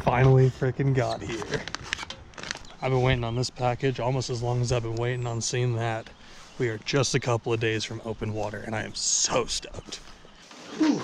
finally freaking got here. I've been waiting on this package almost as long as I've been waiting on seeing that. We are just a couple of days from open water, and I am so stoked. Whew.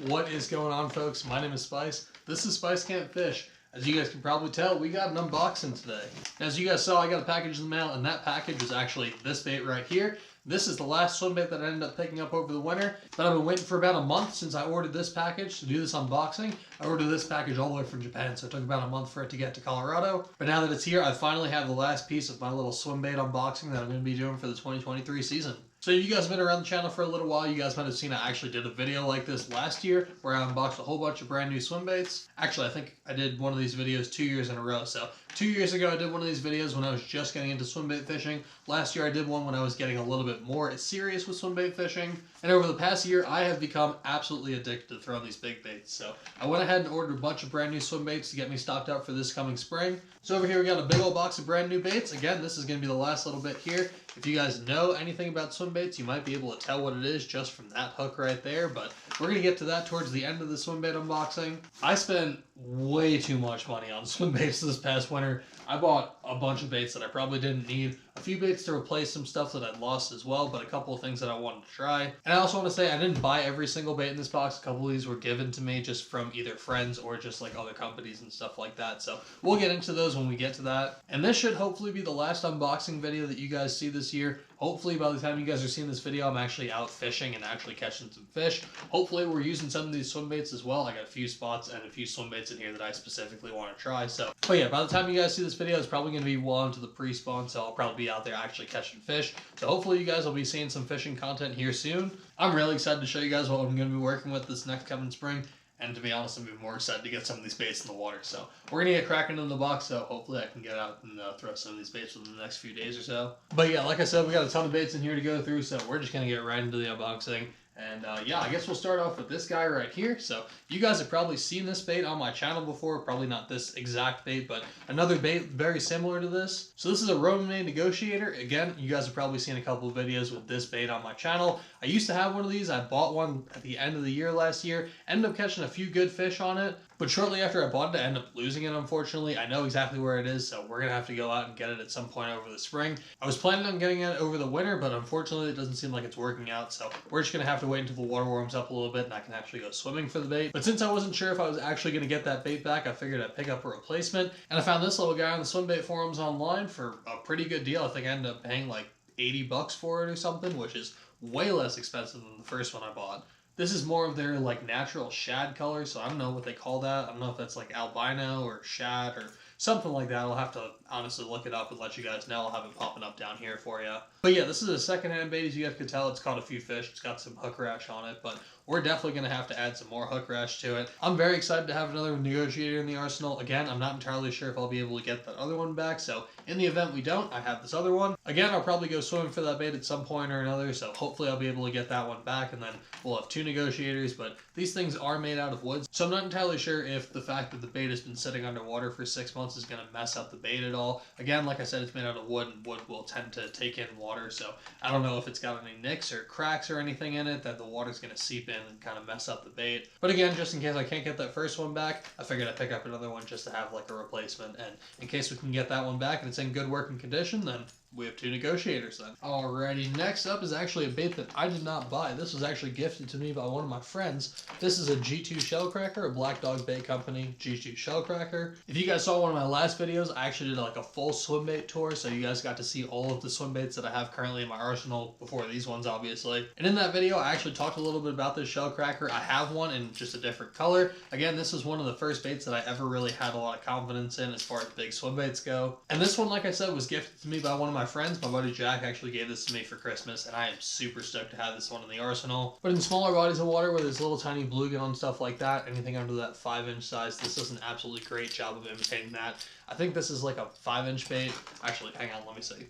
What is going on, folks? My name is Spice. This is Spice Can't Fish. As you guys can probably tell, we got an unboxing today. As you guys saw, I got a package in the mail, and that package is actually this bait right here. This is the last swim bait that I ended up picking up over the winter, but I've been waiting for about a month since I ordered this package to do this unboxing. I ordered this package all the way from Japan, so it took about a month for it to get to Colorado. But now that it's here, I finally have the last piece of my little swim bait unboxing that I'm going to be doing for the 2023 season. So you guys have been around the channel for a little while. You guys might have seen I actually did a video like this last year where I unboxed a whole bunch of brand new swim baits. Actually, I think I did one of these videos 2 years in a row. So 2 years ago, I did one of these videos when I was just getting into swim bait fishing. Last year, I did one when I was getting a little bit more serious with swim bait fishing. And over the past year, I have become absolutely addicted to throwing these big baits. So I went ahead and ordered a bunch of brand new swim baits to get me stocked up for this coming spring. So over here, we got a big old box of brand new baits. Again, this is going to be the last little bit here. If you guys know anything about swim baits, you might be able to tell what it is just from that hook right there, but we're going to get to that towards the end of the swim bait unboxing. I spent way too much money on swim baits this past winter. I bought a bunch of baits that I probably didn't need, a few baits to replace some stuff that I'd lost as well, but a couple of things that I wanted to try. And I also want to say I didn't buy every single bait in this box. A couple of these were given to me just from either friends or just like other companies and stuff like that. So we'll get into those when we get to that. And this should hopefully be the last unboxing video that you guys see this year. Hopefully by the time you guys are seeing this video, I'm actually out fishing and actually catching some fish. Hopefully we're using some of these swim baits as well. I got a few spots and a few swim baits in here that I specifically want to try. So, but yeah, by the time you guys see this video, it's probably going to be well into the pre-spawn, so I'll probably be out there actually catching fish. So hopefully you guys will be seeing some fishing content here soon. I'm really excited to show you guys what I'm going to be working with this next coming spring. And to be honest, I'm even more excited to get some of these baits in the water. So we're going to get cracking in the box, so hopefully I can get out and throw some of these baits within the next few days or so. But yeah, like I said, we got a ton of baits in here to go through, so we're just going to get right into the unboxing. And yeah, I guess we'll start off with this guy right here. So you guys have probably seen this bait on my channel before, probably not this exact bait, but another bait very similar to this. So this is a Roman Negotiator. Again, you guys have probably seen a couple of videos with this bait on my channel. I used to have one of these. I bought one at the end of the year last year, ended up catching a few good fish on it. But shortly after I bought it, I ended up losing it, unfortunately. I know exactly where it is, so we're going to have to go out and get it at some point over the spring. I was planning on getting it over the winter, but unfortunately it doesn't seem like it's working out, so we're just going to have to wait until the water warms up a little bit and I can actually go swimming for the bait. But since I wasn't sure if I was actually going to get that bait back, I figured I'd pick up a replacement. And I found this little guy on the swim bait forums online for a pretty good deal. I think I ended up paying like 80 bucks for it or something, which is way less expensive than the first one I bought. This is more of their like natural shad color, so I don't know what they call that. I don't know if that's like albino or shad or something like that. I'll have to honestly look it up and let you guys know. I'll have it popping up down here for you. But yeah, this is a secondhand bait. As you guys can tell, it's caught a few fish. It's got some hook rash on it, but we're definitely going to have to add some more hook rash to it. I'm very excited to have another Negotiator in the arsenal. Again, I'm not entirely sure if I'll be able to get that other one back, so in the event we don't, I have this other one. Again, I'll probably go swimming for that bait at some point or another, so hopefully I'll be able to get that one back, and then we'll have two Negotiators, but these things are made out of wood, so I'm not entirely sure if the fact that the bait has been sitting underwater for 6 months is going to mess up the bait at all. Again, like I said, it's made out of wood, and wood will tend to take in water, so I don't know if it's got any nicks or cracks or anything in it that the water's going to seep in and kind of mess up the bait. But again, just in case I can't get that first one back, I figured I'd pick up another one just to have like a replacement, and in case we can get that one back and it's in good working condition, then we have two Negotiators then. Alrighty, next up is actually a bait that I did not buy. This was actually gifted to me by one of my friends. This is a G2 Shellcracker, a Black Dog Bait Company G2 Shellcracker. If you guys saw one of my last videos, I actually did like a full swim bait tour, so you guys got to see all of the swim baits that I have currently in my arsenal before these ones, obviously. And in that video, I actually talked a little bit about this Shellcracker. I have one in just a different color. Again, this was one of the first baits that I ever really had a lot of confidence in as far as big swim baits go. And this one, like I said, was gifted to me by one of my friends. My buddy Jack actually gave this to me for Christmas, and I am super stoked to have this one in the arsenal. But in smaller bodies of water where there's little tiny bluegill and stuff like that, anything under that 5-inch size, this does an absolutely great job of imitating that. I think this is like a 5-inch bait. Actually, hang on, let me see.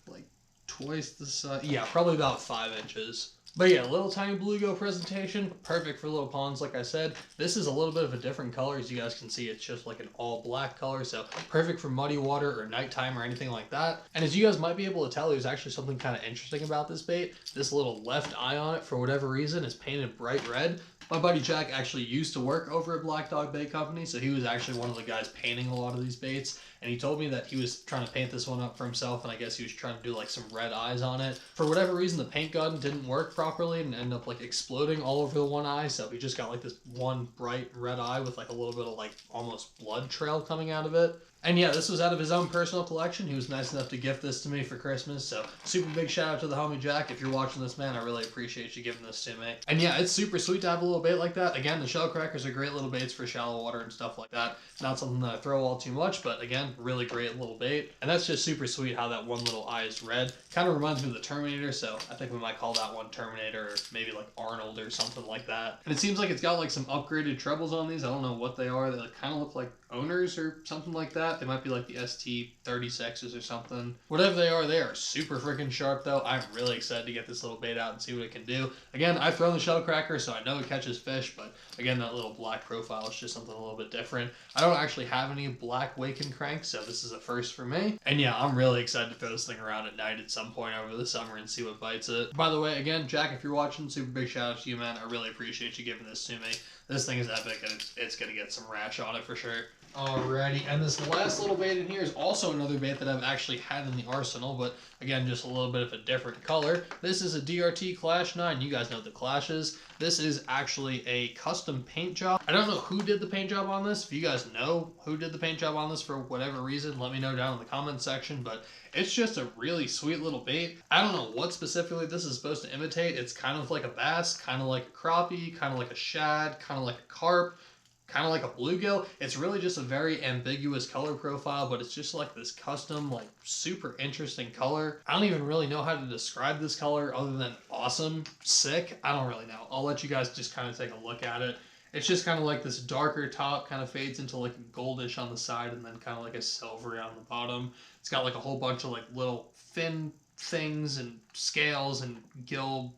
Like twice the size. Yeah, probably about 5 inches. But yeah, little tiny bluegill presentation, perfect for little ponds like I said. This is a little bit of a different color. As you guys can see, it's just like an all black color, so perfect for muddy water or nighttime or anything like that. And as you guys might be able to tell, there's actually something kind of interesting about this bait. This little left eye on it, for whatever reason, is painted bright red. My buddy Jack actually used to work over at Black Dog Bait Company, so he was actually one of the guys painting a lot of these baits, and he told me that he was trying to paint this one up for himself, and I guess he was trying to do like some red eyes on it. For whatever reason, the paint gun didn't work properly and ended up like exploding all over the one eye, so he just got like this one bright red eye with like a little bit of like almost blood trail coming out of it. And yeah, this was out of his own personal collection. He was nice enough to gift this to me for Christmas. So super big shout out to the homie Jack. If you're watching this, man, I really appreciate you giving this to me. And yeah, it's super sweet to have a little bait like that. Again, the shell crackers are great little baits for shallow water and stuff like that. Not something that I throw all too much, but again, really great little bait. And that's just super sweet how that one little eye is red. Kind of reminds me of the Terminator, so I think we might call that one Terminator or maybe like Arnold or something like that. And it seems like it's got like some upgraded trebles on these. I don't know what they are. They kind of look like owners or something like that. They might be like the ST36s or something. Whatever they are super freaking sharp though. I'm really excited to get this little bait out and see what it can do. Again, I've thrown the shell cracker, so I know it catches fish, but again, that little black profile is just something a little bit different. I don't actually have any black Waken cranks, so this is a first for me. And yeah, I'm really excited to throw this thing around at night at some point over the summer and see what bites it. By the way, again, Jack, if you're watching, super big shout out to you, man. I really appreciate you giving this to me. This thing is epic, and it's gonna get some rash on it for sure. Alrighty, and this last little bait in here is also another bait that I've actually had in the arsenal, but again, just a little bit of a different color. This is a DRT Clash 9. You guys know the Clashes. This is actually a custom paint job. I don't know who did the paint job on this. If you guys know who did the paint job on this for whatever reason, let me know down in the comments section, but it's just a really sweet little bait. I don't know what specifically this is supposed to imitate. It's kind of like a bass, kind of like a crappie, kind of like a shad, kind of like a carp, kind of like a bluegill. It's really just a very ambiguous color profile, but it's just like this custom, like super interesting color. I don't even really know how to describe this color other than awesome, sick. I don't really know. I'll let you guys just kind of take a look at it. It's just kind of like this darker top, kind of fades into like a goldish on the side and then kind of like a silvery on the bottom. It's got like a whole bunch of like little fin things and scales and gill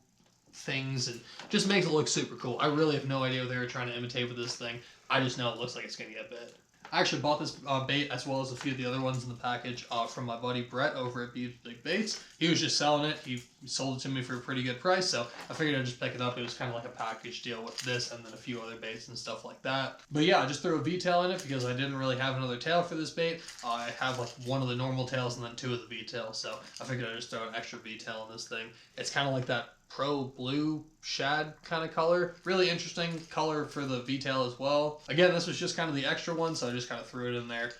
things and just makes it look super cool. I really have no idea what they were trying to imitate with this thing. I just know it looks like it's going to get bit. I actually bought this bait as well as a few of the other ones in the package from my buddy Brett over at Big Baits. He was just selling it. He sold it to me for a pretty good price, so I figured I'd just pick it up. It was kind of like a package deal with this and then a few other baits and stuff like that. But yeah, I just threw a V-tail in it because I didn't really have another tail for this bait. I have like one of the normal tails and then two of the V-tails, so I figured I'd just throw an extra V-tail in this thing. It's kind of like that pro blue shad kind of color. Really interesting color for the V-tail as well. Again, this was just kind of the extra one, so I just kind of threw it in there.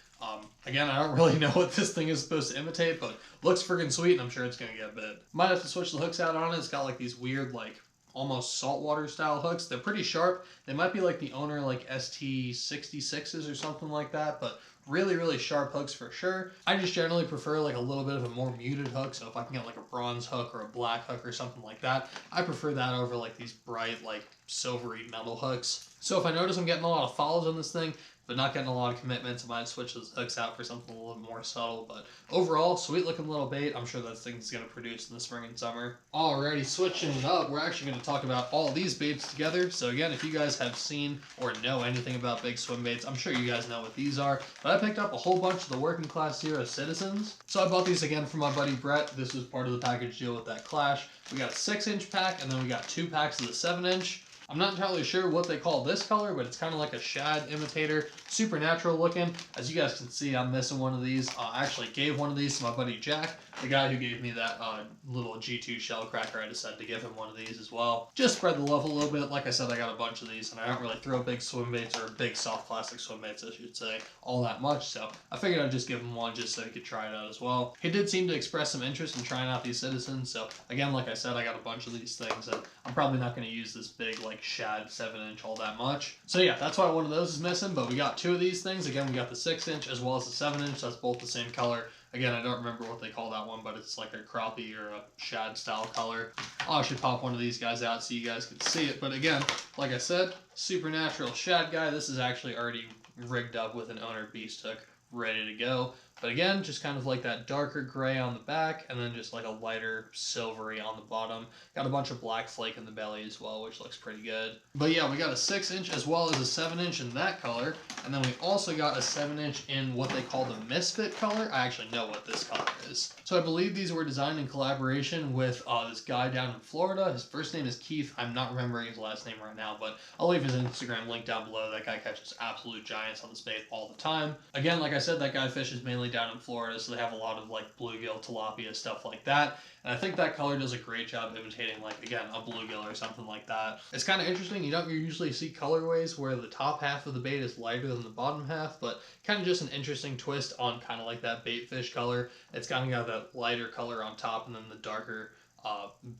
Again, I don't really know what this thing is supposed to imitate, but looks freaking sweet, and I'm sure it's going to get bit. Might have to switch the hooks out on it. It's got like these weird, like, almost saltwater style hooks. They're pretty sharp. They might be like the owner like ST66s or something like that, but really, really sharp hooks for sure. I just generally prefer like a little bit of a more muted hook, so if I can get like a bronze hook or a black hook or something like that, I prefer that over like these bright, like silvery metal hooks. So if I notice I'm getting a lot of follows on this thing, but not getting a lot of commitments, I might switch those hooks out for something a little bit more subtle. But overall, sweet looking little bait. I'm sure that thing's going to produce in the spring and summer. Alrighty, switching it up, we're actually going to talk about all these baits together. So again, if you guys have seen or know anything about big swim baits, I'm sure you guys know what these are. But I picked up a whole bunch of the Working Class Zero Citizens. So I bought these again from my buddy Brett. This was part of the package deal with that Clash. We got a 6-inch pack, and then we got 2 packs of the 7-inch. I'm not entirely sure what they call this color, but it's kind of like a shad imitator. Super natural looking. As you guys can see, I'm missing one of these. I actually gave one of these to my buddy Jack, the guy who gave me that little G2 shell cracker. I decided to give him one of these as well. Just spread the love a little bit. Like I said, I got a bunch of these, and I don't really throw big swim baits, or big soft plastic swim baits, I should say, all that much. So I figured I'd just give him one just so he could try it out as well. He did seem to express some interest in trying out these Citizens. So again, like I said, I got a bunch of these things, and I'm probably not going to use this big like shad 7-inch all that much. So yeah, that's why one of those is missing, but we got 2 of these things. Again, we got the 6-inch as well as the 7-inch. That's both the same color. Again, I don't remember what they call that one, but it's like a crappie or a shad style color. I should pop one of these guys out so you guys can see it. But again, like I said, supernatural shad guy. This is actually already rigged up with an owner beast hook ready to go. But again, just kind of like that darker gray on the back, and then just like a lighter silvery on the bottom. Got a bunch of black flake in the belly as well, which looks pretty good. But yeah, we got a 6-inch as well as a 7-inch in that color. And then we also got a 7-inch in what they call the Misfit color. I actually know what this color is. So I believe these were designed in collaboration with this guy down in Florida. His first name is Keith. I'm not remembering his last name right now, but I'll leave his Instagram link down below. That guy catches absolute giants on this bait all the time. Again, like I said, that guy fishes mainly down in Florida, so they have a lot of like bluegill, tilapia, stuff like that. And I think that color does a great job imitating, like, again, a bluegill or something like that. It's kind of interesting. You don't usually see colorways where the top half of the bait is lighter than the bottom half, but kind of just an interesting twist on kind of like that bait fish color. It's kind of got that lighter color on top and then the darker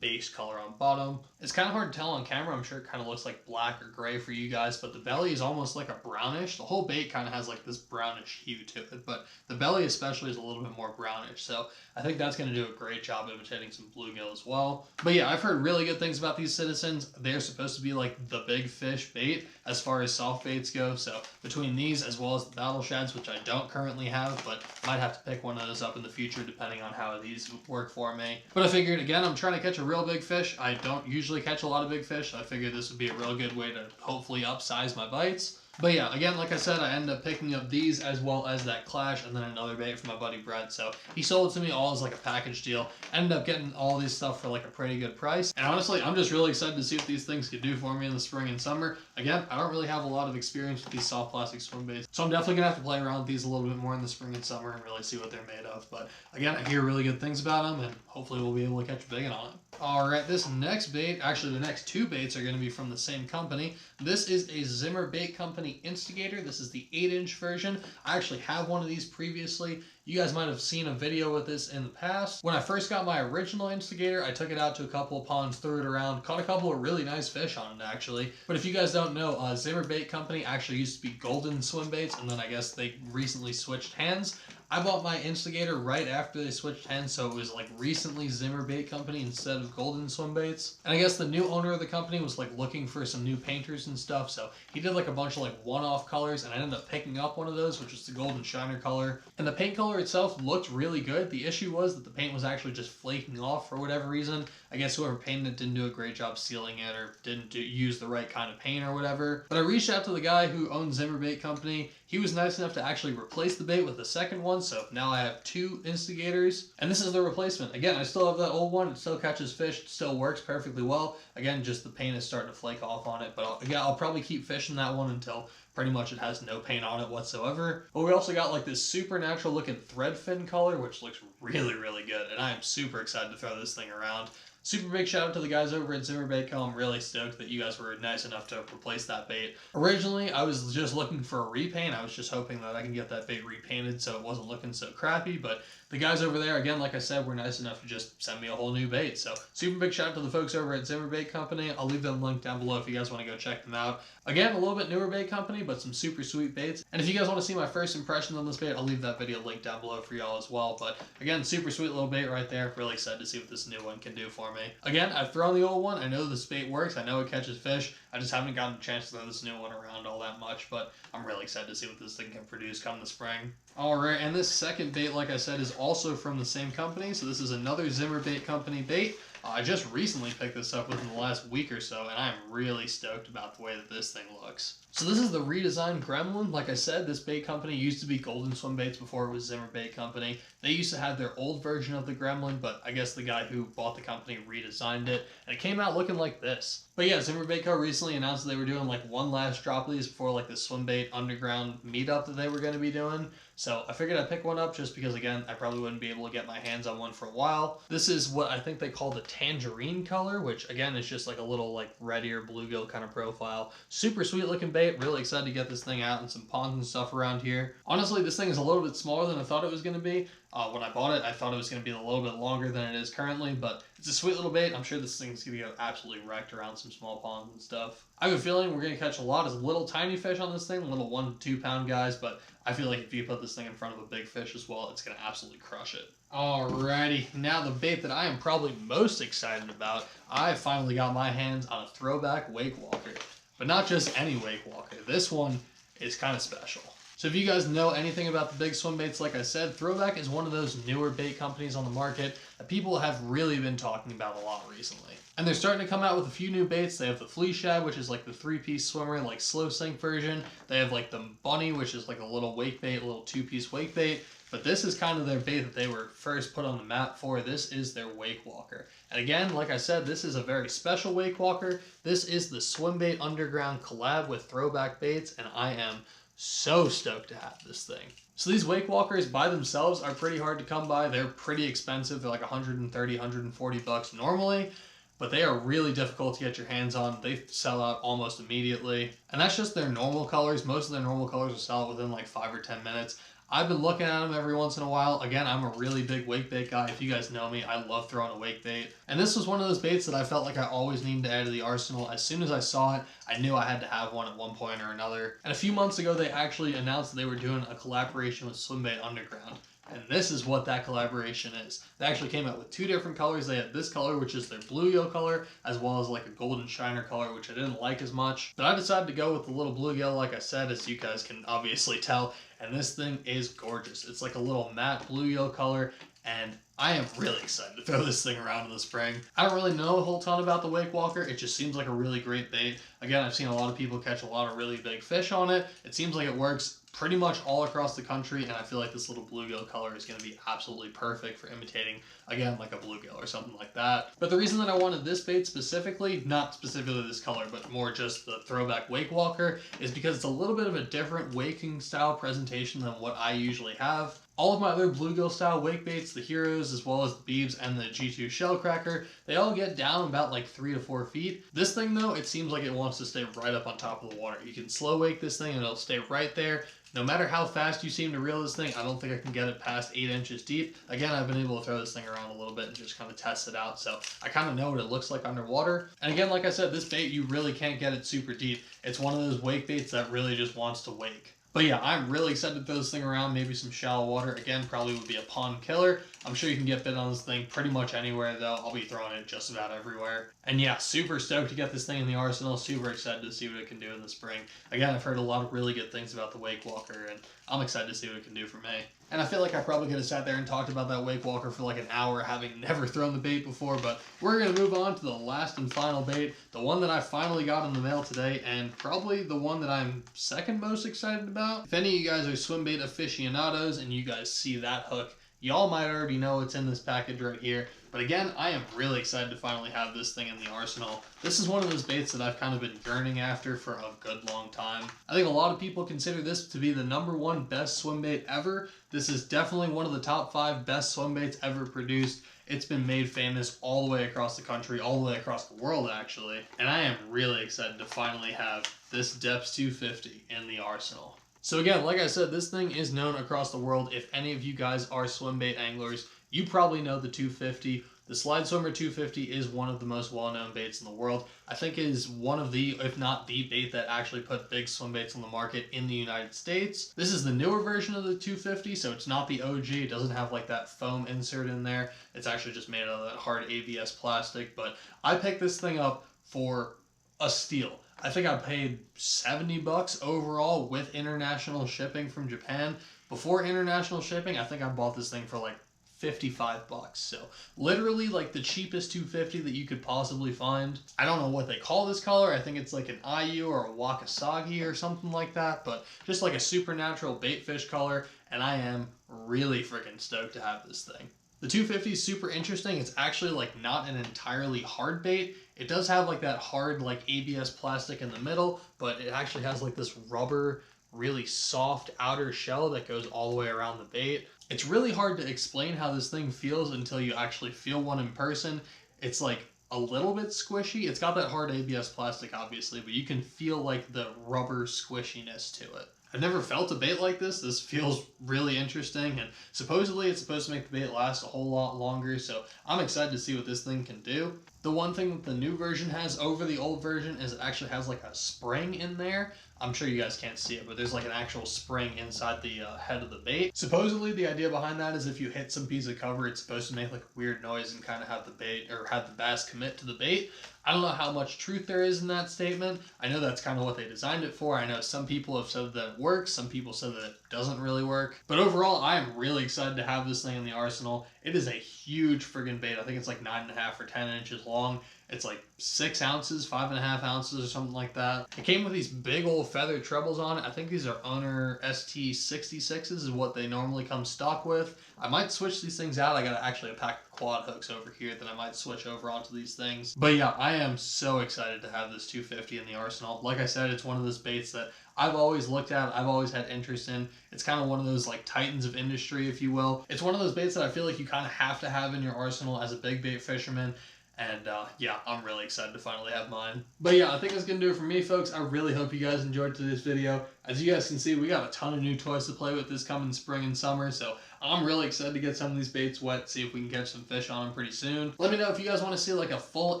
base color on bottom. It's kind of hard to tell on camera. I'm sure it kind of looks like black or gray for you guys, but the belly is almost like a brownish. The whole bait kind of has like this brownish hue to it, but the belly especially is a little bit more brownish. So I think that's going to do a great job imitating some bluegill as well. But yeah, I've heard really good things about these Citizens. They're supposed to be like the big fish bait as far as soft baits go. So between these as well as the Battle Shads, which I don't currently have, but might have to pick one of those up in the future depending on how these work for me. But I figured, again, I'm trying to catch a real big fish. I don't usually catch a lot of big fish, so I figured this would be a real good way to hopefully upsize my bites. But yeah, again, like I said, I ended up picking up these as well as that Clash and then another bait from my buddy Brett. So he sold it to me all as like a package deal. Ended up getting all these stuff for like a pretty good price. And honestly, I'm just really excited to see what these things could do for me in the spring and summer. Again, I don't really have a lot of experience with these soft plastic swim baits, so I'm definitely gonna have to play around with these a little bit more in the spring and summer and really see what they're made of. But again, I hear really good things about them, and hopefully we'll be able to catch a big one on it. All right, this next bait, actually the next two baits are gonna be from the same company. This is a Zimmer Bait Company Instigator. This is the 8-inch version. I actually have one of these previously. You guys might have seen a video with this in the past. When I first got my original Instigator, I took it out to a couple of ponds, threw it around, caught a couple of really nice fish on it actually. But if you guys don't know, Zimmer Bait Company actually used to be Golden Swimbaits, and then I guess they recently switched hands. I bought my Instigator right after they switched hands, so it was like recently Zimmer Bait Company instead of Golden Swimbaits. And I guess the new owner of the company was like looking for some new painters and stuff, so he did like a bunch of like one-off colors, and I ended up picking up one of those, which was the Golden Shiner color. And the paint color itself looked really good. The issue was that the paint was actually just flaking off for whatever reason. I guess whoever painted it didn't do a great job sealing it, or didn't use the right kind of paint or whatever. But I reached out to the guy who owns Zimmer Bait Company. He was nice enough to actually replace the bait with the second one, so now I have two Instigators, and this is the replacement. Again, I still have that old one. It still catches fish. It still works perfectly well. Again, just the paint is starting to flake off on it, but I'll probably keep fishing that one until pretty much it has no paint on it whatsoever. But we also got like this supernatural looking thread fin color, which looks really, really good, and I am super excited to throw this thing around. Super big shout out to the guys over at Zimmer Bait Co. I'm really stoked that you guys were nice enough to replace that bait. Originally, I was just looking for a repaint. I was just hoping that I can get that bait repainted so it wasn't looking so crappy, but the guys over there, again, like I said, were nice enough to just send me a whole new bait. So super big shout out to the folks over at Zimmer Bait Company. I'll leave them linked down below if you guys want to go check them out. Again, a little bit newer bait company, but some super sweet baits. And if you guys want to see my first impressions on this bait, I'll leave that video linked down below for y'all as well. But again, super sweet little bait right there. Really excited to see what this new one can do for me. Again, I've thrown the old one. I know this bait works. I know it catches fish. I just haven't gotten a chance to throw this new one around all that much, but I'm really excited to see what this thing can produce come the spring. Alright, and this second bait, like I said, is also from the same company. So this is another Zimmer Bait Company bait. I just recently picked this up within the last week or so, and I'm really stoked about the way that this thing looks. So this is the redesigned Gremlin. Like I said, this bait company used to be Golden Swimbaits before it was Zimmer Bait Company. They used to have their old version of the Gremlin, but I guess the guy who bought the company redesigned it, and it came out looking like this. But yeah, Zimmer Bait Co. recently announced that they were doing like one last drop of these before like the Swimbait Underground meetup that they were going to be doing. So I figured I'd pick one up just because, again, I probably wouldn't be able to get my hands on one for a while. This is what I think they call the tangerine color, which again is just like a little like reddier bluegill kind of profile. Super sweet looking bait. Really excited to get this thing out in some ponds and stuff around here. Honestly, this thing is a little bit smaller than I thought it was going to be. When I bought it, I thought it was going to be a little bit longer than it is currently, but it's a sweet little bait. I'm sure this thing's going to go absolutely wrecked around some small ponds and stuff. I have a feeling we're going to catch a lot of little tiny fish on this thing, little 1 to 2 pound guys, but I feel like if you put this thing in front of a big fish as well, it's going to absolutely crush it. Alrighty, now the bait that I am probably most excited about, I finally got my hands on a Throwback Wake Walker. But not just any Wake Walker. This one is kind of special. So if you guys know anything about the big swim baits, like I said, Throwback is one of those newer bait companies on the market that people have really been talking about a lot recently. And they're starting to come out with a few new baits. They have the Flea Shad, which is like the 3-piece swimmer, like slow sink version. They have like the Bunny, which is like a little wake bait, a little 2-piece wake bait. But this is kind of their bait that they were first put on the map for. This is their wake walker. And again, like I said, this is a very special wake walker. This is the Swimbait Underground collab with Throwback Baits, and I am so stoked to have this thing. So these wake walkers by themselves are pretty hard to come by. They're pretty expensive. They're like 130, 140 bucks normally, but they are really difficult to get your hands on. They sell out almost immediately. And that's just their normal colors. Most of their normal colors will sell out within like 5 or 10 minutes. I've been looking at them every once in a while. Again, I'm a really big wake bait guy. If you guys know me, I love throwing a wake bait. And this was one of those baits that I felt like I always needed to add to the arsenal. As soon as I saw it, I knew I had to have one at one point or another. And a few months ago, they actually announced that they were doing a collaboration with Swimbait Underground. And this is what that collaboration is. They actually came out with 2 different colors. They had this color, which is their bluegill color, as well as like a golden shiner color, which I didn't like as much. But I decided to go with the little bluegill, like I said, as you guys can obviously tell. And this thing is gorgeous. It's like a little matte bluegill color, and I am really excited to throw this thing around in the spring. I don't really know a whole ton about the wake walker. It just seems like a really great bait. Again, I've seen a lot of people catch a lot of really big fish on it. It seems like it works pretty much all across the country, and I feel like this little bluegill color is going to be absolutely perfect for imitating, again, like a bluegill or something like that. But the reason that I wanted this bait specifically, not specifically this color, but more just the Throwback wake walker, is because it's a little bit of a different waking style presentation than what I usually have. All of my other bluegill style wake baits, the Heroes, as well as the Beebs and the G2 Shellcracker, they all get down about like 3 to 4 feet. This thing though, it seems like it wants to stay right up on top of the water. You can slow wake this thing and it'll stay right there. No matter how fast you seem to reel this thing, I don't think I can get it past 8 inches deep. Again, I've been able to throw this thing around a little bit and just kind of test it out, so I kind of know what it looks like underwater. And again, like I said, this bait, you really can't get it super deep. It's one of those wake baits that really just wants to wake. But yeah, I'm really excited to throw this thing around, maybe some shallow water. Again, probably would be a pond killer. I'm sure you can get bit on this thing pretty much anywhere though. I'll be throwing it just about everywhere. And yeah, super stoked to get this thing in the arsenal. Super excited to see what it can do in the spring. Again, I've heard a lot of really good things about the wake walker, and I'm excited to see what it can do for me. And I feel like I probably could have sat there and talked about that wake walker for like an hour, having never thrown the bait before, but we're going to move on to the last and final bait, the one that I finally got in the mail today, and probably the one that I'm second most excited about. If any of you guys are swim bait aficionados and you guys see that hook, y'all might already know what's in this package right here. But again, I am really excited to finally have this thing in the arsenal. This is one of those baits that I've kind of been yearning after for a good long time. I think a lot of people consider this to be the #1 best swim bait ever. This is definitely one of the top 5 best swim baits ever produced. It's been made famous all the way across the country, all the way across the world actually. And I am really excited to finally have this Depths 250 in the arsenal. So again, like I said, this thing is known across the world. If any of you guys are swim bait anglers, you probably know the 250. The Slide Swimmer 250 is one of the most well-known baits in the world. I think it is one of the, if not the bait that actually put big swim baits on the market in the United States. This is the newer version of the 250, so it's not the OG. It doesn't have like that foam insert in there. It's actually just made out of that hard ABS plastic, but I picked this thing up for a steal. I think I paid 70 bucks overall with international shipping from Japan. Before international shipping, I think I bought this thing for like 55 bucks. So literally like the cheapest 250 that you could possibly find. I don't know what they call this color. I think it's like an IU or a Wakasagi or something like that, but just like a supernatural bait fish color. And I am really freaking stoked to have this thing. The 250 is super interesting. It's actually like not an entirely hard bait. It does have like that hard like ABS plastic in the middle, but it actually has like this rubber, really soft outer shell that goes all the way around the bait. It's really hard to explain how this thing feels until you actually feel one in person. It's like a little bit squishy. It's got that hard ABS plastic obviously, but you can feel like the rubber squishiness to it. I've never felt a bait like this. This feels really interesting, and supposedly it's supposed to make the bait last a whole lot longer, so I'm excited to see what this thing can do. The one thing that the new version has over the old version is it actually has like a spring in there. I'm sure you guys can't see it, but there's like an actual spring inside the head of the bait. Supposedly the idea behind that is if you hit some piece of cover, it's supposed to make like a weird noise and kind of have the bait or have the bass commit to the bait. I don't know how much truth there is in that statement. I know that's kind of what they designed it for. I know some people have said that it works. Some people said that it doesn't really work. But overall, I am really excited to have this thing in the arsenal. It is a huge friggin' bait. I think it's like 9.5 or 10 inches long. It's like 6 ounces, 5.5 ounces or something like that. It came with these big old feather trebles on it. I think these are Owner ST66s is what they normally come stock with. I might switch these things out. I got actually a pack of quad hooks over here that I might switch over onto these things. But yeah, I am so excited to have this 250 in the arsenal. Like I said, it's one of those baits that I've always looked at, I've always had interest in. It's kind of one of those like titans of industry, if you will. It's one of those baits that I feel like you kind of have to have in your arsenal as a big bait fisherman. And yeah, I'm really excited to finally have mine. But yeah, I think that's going to do it for me, folks. I really hope you guys enjoyed today's video. As you guys can see, we got a ton of new toys to play with this coming spring and summer. So I'm really excited to get some of these baits wet, see if we can catch some fish on them pretty soon. Let me know if you guys want to see like a full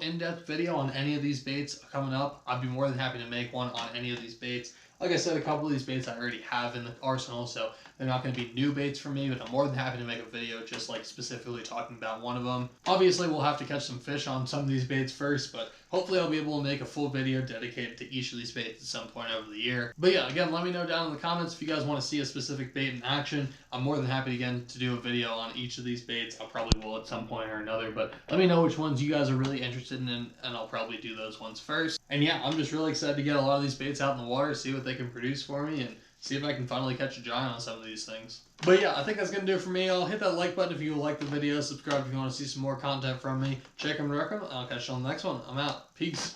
in-depth video on any of these baits coming up. I'd be more than happy to make one on any of these baits. Like I said, a couple of these baits I already have in the arsenal, so they're not going to be new baits for me, but I'm more than happy to make a video just like specifically talking about one of them. Obviously, we'll have to catch some fish on some of these baits first, but hopefully I'll be able to make a full video dedicated to each of these baits at some point over the year. But yeah, again, let me know down in the comments if you guys want to see a specific bait in action. I'm more than happy again to do a video on each of these baits. I probably will at some point or another, but let me know which ones you guys are really interested in, and I'll probably do those ones first. And yeah, I'm just really excited to get a lot of these baits out in the water, see what they can produce for me, and see if I can finally catch a giant on some of these things. But yeah, I think that's going to do it for me. I'll hit that like button if you like the video. Subscribe if you want to see some more content from me. Check them and recommend. I'll catch you on the next one. I'm out. Peace.